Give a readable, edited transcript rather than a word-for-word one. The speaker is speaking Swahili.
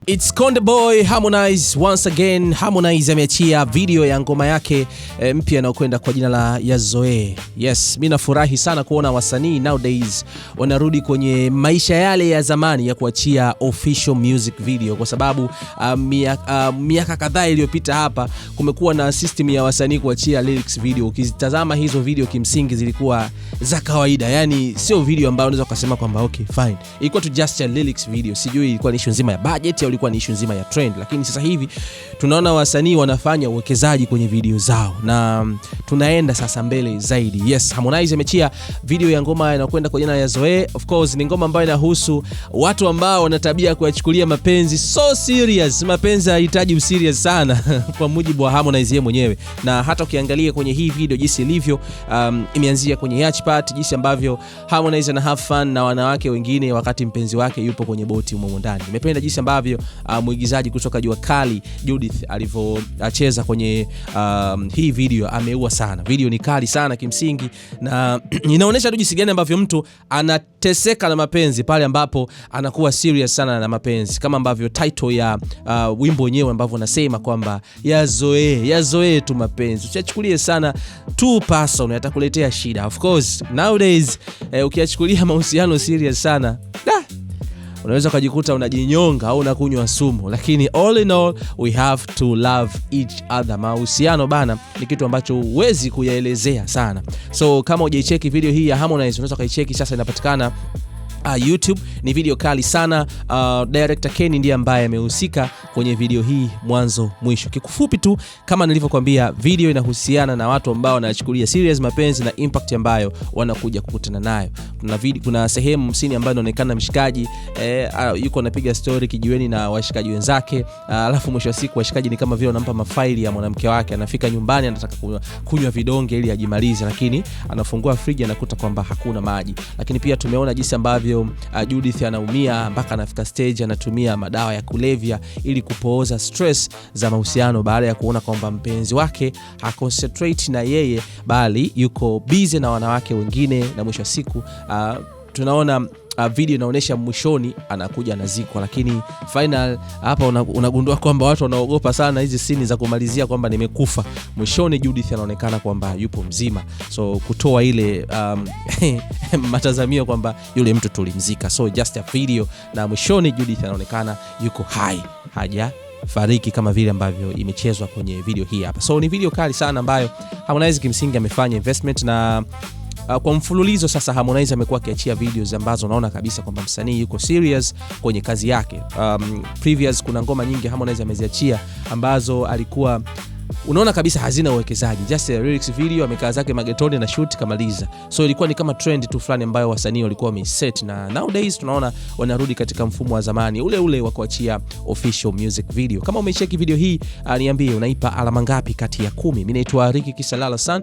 It's Konde Boy Harmonize once again. Harmonize ameachia video ya ngoma yake mpya inayokwenda kwa jina la Yazoe. Yes, mimi nafurahi sana kuona wasanii nowadays wanarudi kwenye maisha yale ya zamani ya kuachia official music video, kwa sababu miaka kadhaa iliyopita hapa kumekuwa na system ya wasanii kuachia lyrics video. Ukizitazama hizo video kimsingi zilikuwa za kawaida, yani sio video ambayo unaweza kusema kwamba okay fine, ilikuwa tu just a lyrics video. Sijui ilikuwa ni issue nzima ya budget au ilikuwa ni issue nzima ya trend, lakini sasa hivi tunaona wasanii wanafanya uwekezaji kwenye video zao na tunaenda sasa mbele zaidi. Yes, Harmonize ameachia video ya ngoma inayokwenda kwa jina la Yazoe. Of course ni ngoma ambayo inahusu watu ambao wana tabia kuyachukulia mapenzi so serious. Mapenzi yanahitaji userious sana kwa mujibu wa Harmonize yeye mwenyewe. Na hata ukiangalia kwenye hii video jinsi ilivyo, imeanzia kwenye yacht party, jinsi ambavyo Harmonize ana have fun na wanawake wengine wakati mpenzi wake yupo kwenye boti humo ndani. Nimependa jinsi ambavyo mwigizaji kutoka Jua Kali Judith alivyocheza kwenye hii video. Ameua sana. Video ni kali sana kimsingi, na inaonyesha tu jinsi gani ambavyo mtu anateseka na mapenzi pale ambapo anakuwa serious sana na mapenzi, kama ambavyo title ya wimbo wenyewe ambavyo nasema kwamba yazoe tu mapenzi. Usichukulie sana too personal, yatakuletea shida. Of course nowadays ukiachukulia mahusiano serious sana, unaweza kujikuta unajinyonga au unakunywa sumu. Lakini all in all, we have to love each other. Mahusiano bana ni kitu ambacho huwezi kuyaelezea sana. So kama hujaicheki video hii ya Harmonize, unaweza kaicheki sasa, inapatikana YouTube. Ni video kali sana. Director Kenny ndiye ambaye amehusika kwenye video hii mwanzo mwisho. Kikufupi tu kama nilivyokuambia, video inahusiana na watu ambao wanachukulia serious mapenzi na impact ambayo wanakuja kukutana nayo. Kuna sehemu msini ambayo inaonekana mshikaji yuko anapiga story kijiweni na washikaji wenzake, alafu mwisho wa siku washikaji ni kama vile wanampa mafaili ya mwanamke wake. Anafika nyumbani anataka kunywa vidonge ili ajimalize, lakini anafungua friji anakuta kwamba hakuna maji. Lakini pia tumeona jinsi ambavyo Judith anaumia mpaka anafika stage anatumia madawa ya kulevya ili kupooza stress za mahusiano, baada ya kuona kwamba mpenzi wake haconcentrate na yeye bali yuko busy na wanawake wengine. Na mwisho wa siku tunaona video inaonyesha mwishoni anakuja anazikwa, lakini final hapa unagundua kwamba watu wanaogopa sana hizi scene za kumalizia kwamba nimekufa. Mwishoni Judith anaonekana kwamba yupo mzima, so kutoa ile matazamio kwamba yule mtu tulimzika. So just a video, na mwishoni Judith anaonekana yuko hai, haja fariki kama vile ambavyo imechezwa kwenye video hii hapa. So ni video kali sana ambayo Harmonize kimsingi amefanya investment, na kwa mfululizo sasa Harmonize amekuwa akiachia videos ambazo unaona kabisa kwamba msanii yuko serious kwenye kazi yake. Previous kuna ngoma nyingi Harmonize ameziachia ambazo alikuwa unaona kabisa hazina uwekezaji, just a lyrics video, amekaa zake magetoni na shoot kamaliza. So ilikuwa ni kama trend tu fulani ambayo wasanii walikuwa wameset, na nowadays tunaona wanarudi katika mfumo wa zamani ule wa kuachia official music video. Kama umecheki video hii, niambie unaipa alama ngapi kati ya 10. Mimi naitwa Ricky Kisalala San.